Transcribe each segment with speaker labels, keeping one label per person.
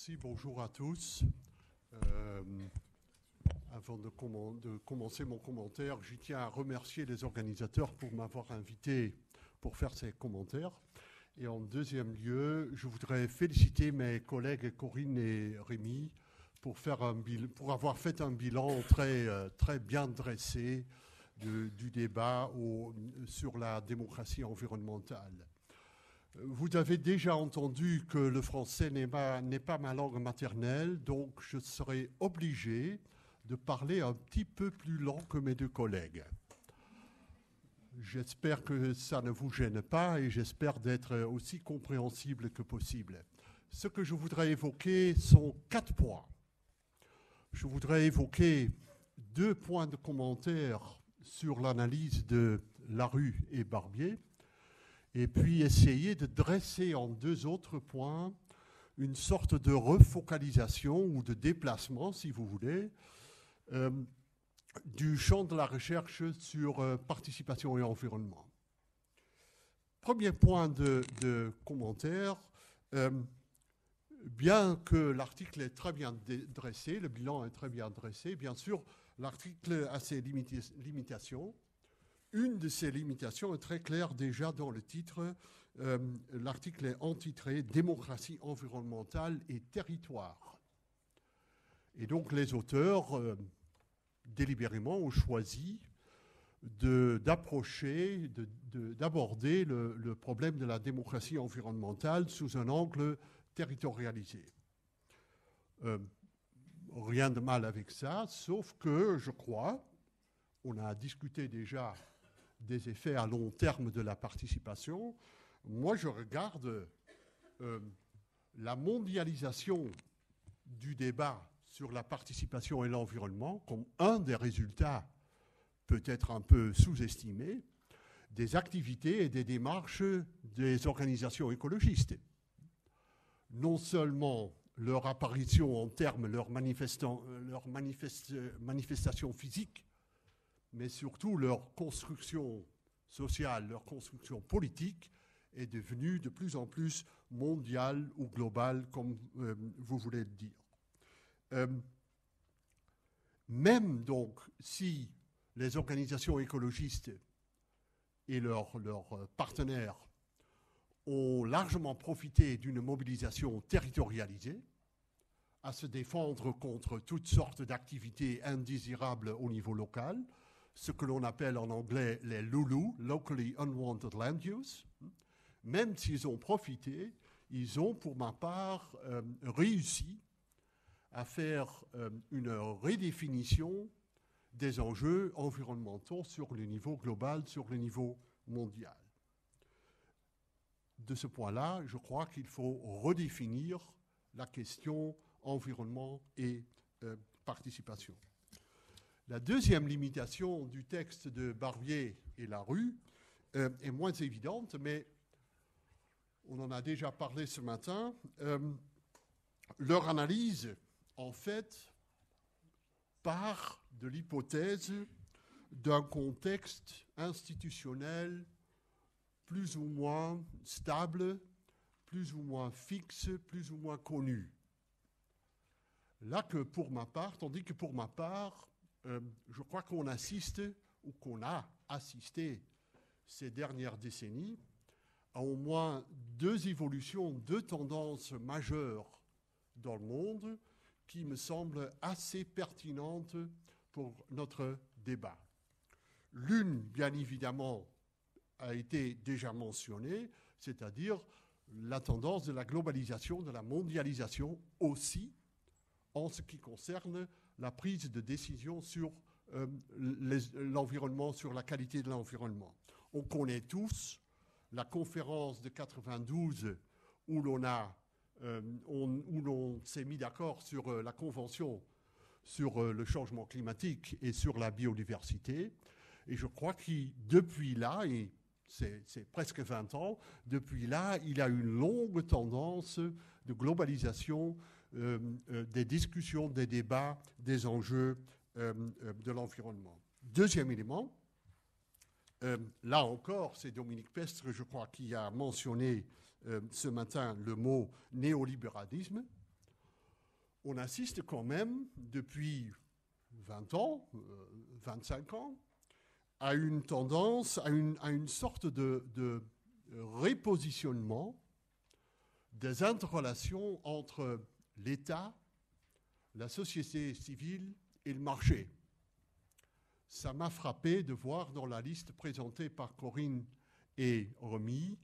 Speaker 1: Merci, bonjour à tous. Avant de commencer mon commentaire, je tiens à remercier les organisateurs pour m'avoir invité pour faire ces commentaires. Et en deuxième lieu, je voudrais féliciter mes collègues Corinne et Rémi pour avoir fait un bilan très bien dressé du débat sur la démocratie environnementale. Vous avez déjà entendu que le français n'est pas ma langue maternelle, donc je serai obligé de parler un petit peu plus lent que mes deux collègues. J'espère que ça ne vous gêne pas et j'espère d'être aussi compréhensible que possible. Ce que je voudrais évoquer sont 4 points. Je voudrais évoquer 2 points de commentaire sur l'analyse de Larue et Barbier, et puis essayer de dresser en 2 autres points une sorte de refocalisation ou de déplacement, si vous voulez, du champ de la recherche sur participation et environnement. Premier point de commentaire, bien que l'article est très bien dressé, le bilan est très bien dressé, bien sûr, l'article a ses limitations. Une de ces limitations est très claire déjà dans le titre. L'article est entitré « Démocratie environnementale et territoire ». Et donc les auteurs, délibérément, ont choisi d'aborder le problème de la démocratie environnementale sous un angle territorialisé. Rien de mal avec ça, sauf que je crois, on a discuté déjà des effets à long terme de la participation. Moi, je regarde la mondialisation du débat sur la participation et l'environnement comme un des résultats, peut-être un peu sous-estimés, des activités et des démarches des organisations écologistes. Non seulement leur apparition en termes, leur manifestation physique, mais surtout leur construction sociale, leur construction politique est devenue de plus en plus mondiale ou globale, comme vous voulez le dire. Même donc si les organisations écologistes et leurs partenaires ont largement profité d'une mobilisation territorialisée, à se défendre contre toutes sortes d'activités indésirables au niveau local, ce que l'on appelle en anglais les LULU, Locally Unwanted Land Use. Même s'ils ont profité, ils ont, pour ma part, réussi à faire une redéfinition des enjeux environnementaux sur le niveau global, sur le niveau mondial. De ce point-là, je crois qu'il faut redéfinir la question environnement et participation. La deuxième limitation du texte de Barbier et Larue est moins évidente, mais on en a déjà parlé ce matin. Leur analyse, en fait, part de l'hypothèse d'un contexte institutionnel plus ou moins stable, plus ou moins fixe, plus ou moins connu. Là que pour ma part, tandis que pour ma part, je crois qu'on assiste, ou qu'on a assisté ces dernières décennies, à au moins 2 évolutions, 2 tendances majeures dans le monde qui me semblent assez pertinentes pour notre débat. L'une, bien évidemment, a été déjà mentionnée, c'est-à-dire la tendance de la globalisation, de la mondialisation aussi, en ce qui concerne la prise de décision sur l'environnement, sur la qualité de l'environnement. On connaît tous la conférence de 92 où l'on s'est mis d'accord sur la convention sur le changement climatique et sur la biodiversité. Et je crois que depuis là, et c'est presque 20 ans, depuis là, il y a une longue tendance de globalisation des discussions, des débats, des enjeux de l'environnement. Deuxième élément, là encore, c'est Dominique Pestre, je crois, qui a mentionné ce matin le mot néolibéralisme. on assiste quand même depuis 20 ans, 25 ans, à une tendance, à une sorte de repositionnement des interrelations entre l'État, la société civile et le marché. Ça m'a frappé de voir dans la liste présentée par Corinne et Rémi,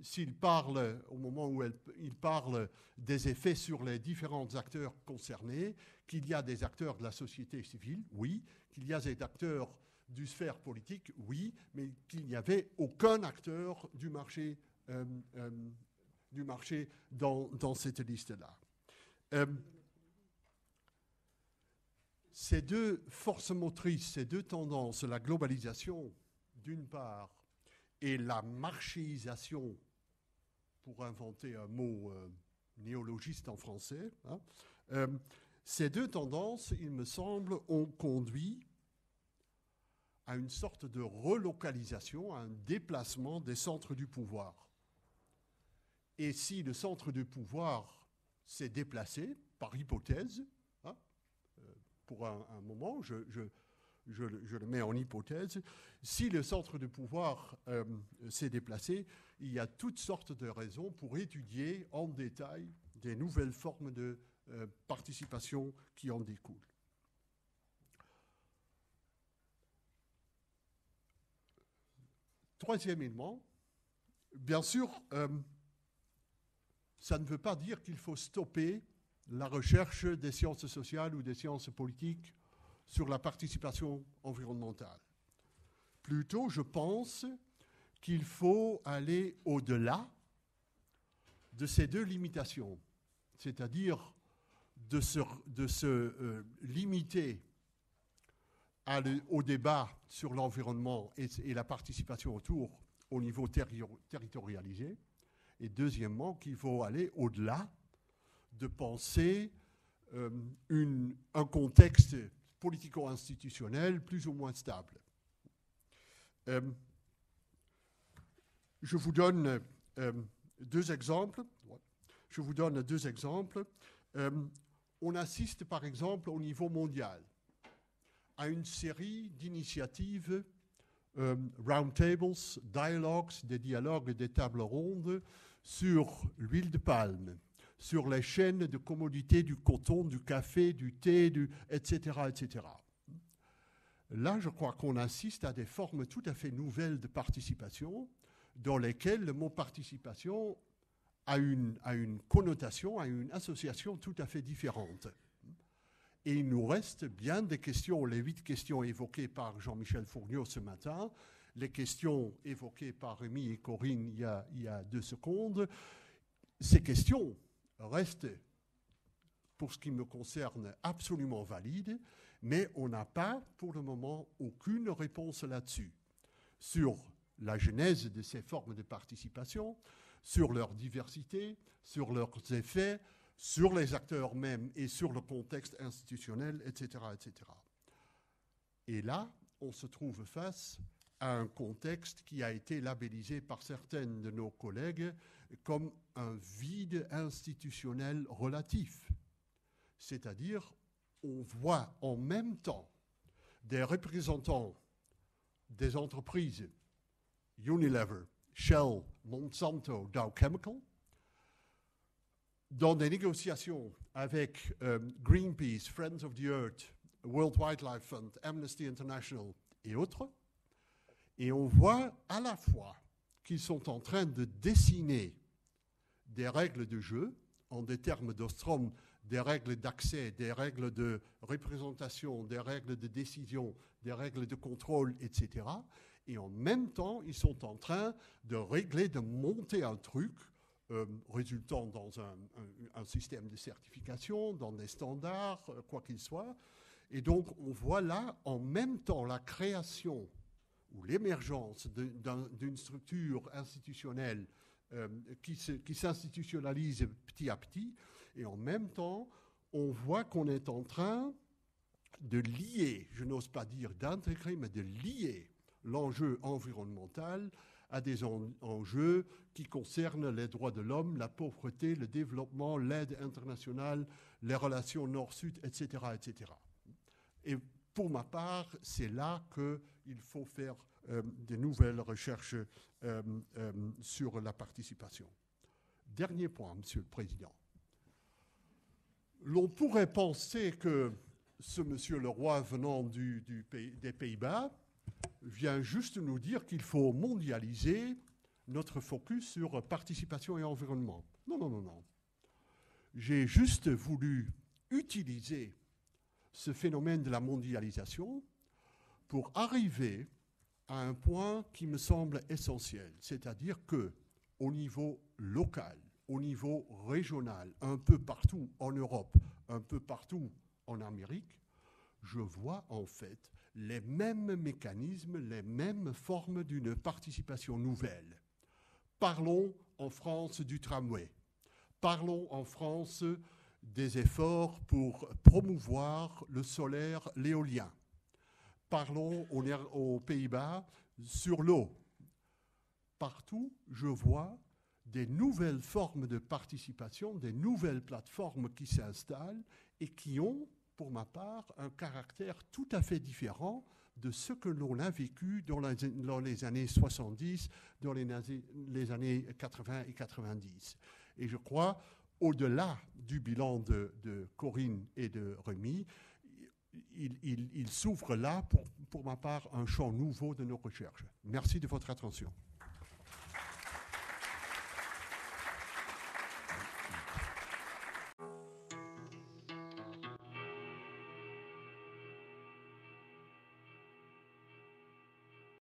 Speaker 1: s'il parle, au moment où il parle des effets sur les différents acteurs concernés, qu'il y a des acteurs de la société civile, oui, qu'il y a des acteurs du sphère politique, oui, mais qu'il n'y avait aucun acteur du marché dans cette liste-là. Ces deux forces motrices, ces deux tendances, la globalisation d'une part et la marchéisation, pour inventer un mot néologiste en français, ces deux tendances, il me semble, ont conduit à une sorte de relocalisation, à un déplacement des centres du pouvoir. Et si le centre du pouvoir s'est déplacé, par hypothèse, pour un moment, je le mets en hypothèse, si le centre de pouvoir s'est déplacé, il y a toutes sortes de raisons pour étudier en détail des nouvelles formes de participation qui en découlent. Troisième élément, bien sûr, ça ne veut pas dire qu'il faut stopper la recherche des sciences sociales ou des sciences politiques sur la participation environnementale. Plutôt, je pense qu'il faut aller au-delà de ces deux limitations, c'est-à-dire de se limiter au débat sur l'environnement et la participation autour au niveau territorialisé, et deuxièmement, qu'il faut aller au-delà de penser un contexte politico-institutionnel plus ou moins stable. Je vous donne deux exemples. On assiste par exemple au niveau mondial à une série d'initiatives, roundtables, dialogues, des dialogues, des tables rondes sur l'huile de palme, sur les chaînes de commodités du coton, du café, du thé, etc., etc. Là, je crois qu'on assiste à des formes tout à fait nouvelles de participation dans lesquelles le mot participation a une connotation, a une association tout à fait différente. Et il nous reste bien des questions, les 8 questions évoquées par Jean-Michel Fourniot ce matin, les questions évoquées par Rémi et Corinne il y a 2 secondes. Ces questions restent, pour ce qui me concerne, absolument valides, mais on n'a pas, pour le moment, aucune réponse là-dessus. Sur la genèse de ces formes de participation, sur leur diversité, sur leurs effets, sur les acteurs mêmes et sur le contexte institutionnel, etc., etc. Et là, on se trouve face à un contexte qui a été labellisé par certaines de nos collègues comme un vide institutionnel relatif. C'est-à-dire, on voit en même temps des représentants des entreprises Unilever, Shell, Monsanto, Dow Chemical, dans des négociations avec Greenpeace, Friends of the Earth, World Wildlife Fund, Amnesty International et autres. Et on voit à la fois qu'ils sont en train de dessiner des règles de jeu, en des termes d'Ostrom, des règles d'accès, des règles de représentation, des règles de décision, des règles de contrôle, etc. Et en même temps, ils sont en train de régler, de monter un truc résultant dans un système de certification, dans des standards, quoi qu'il soit. Et donc, on voit là, en même temps, la création ou l'émergence d'une structure institutionnelle qui s'institutionnalise petit à petit, et en même temps, on voit qu'on est en train de lier, je n'ose pas dire d'intégrer, mais de lier l'enjeu environnemental à des enjeux qui concernent les droits de l'homme, la pauvreté, le développement, l'aide internationale, les relations nord-sud, etc., etc. Et pour ma part, c'est là qu'il faut faire de nouvelles recherches sur la participation. Dernier point, Monsieur le Président. L'on pourrait penser que ce Monsieur Leroy venant des Pays-Bas vient juste nous dire qu'il faut mondialiser notre focus sur participation et environnement. Non, non, non, non. J'ai juste voulu utiliser ce phénomène de la mondialisation pour arriver à un point qui me semble essentiel, c'est-à-dire que au niveau local, au niveau régional, un peu partout en Europe, un peu partout en Amérique, je vois en fait les mêmes mécanismes, les mêmes formes d'une participation nouvelle. Parlons en France du tramway. Parlons en France des efforts pour promouvoir le solaire, l'éolien. Parlons aux Pays-Bas sur l'eau. Partout, je vois des nouvelles formes de participation, des nouvelles plateformes qui s'installent et qui ont, pour ma part, un caractère tout à fait différent de ce que l'on a vécu dans les années 70, dans les années 80 et 90. Et je crois, au-delà du bilan de Corinne et de Rémi, il s'ouvre là, pour ma part, un champ nouveau de nos recherches. Merci de votre attention.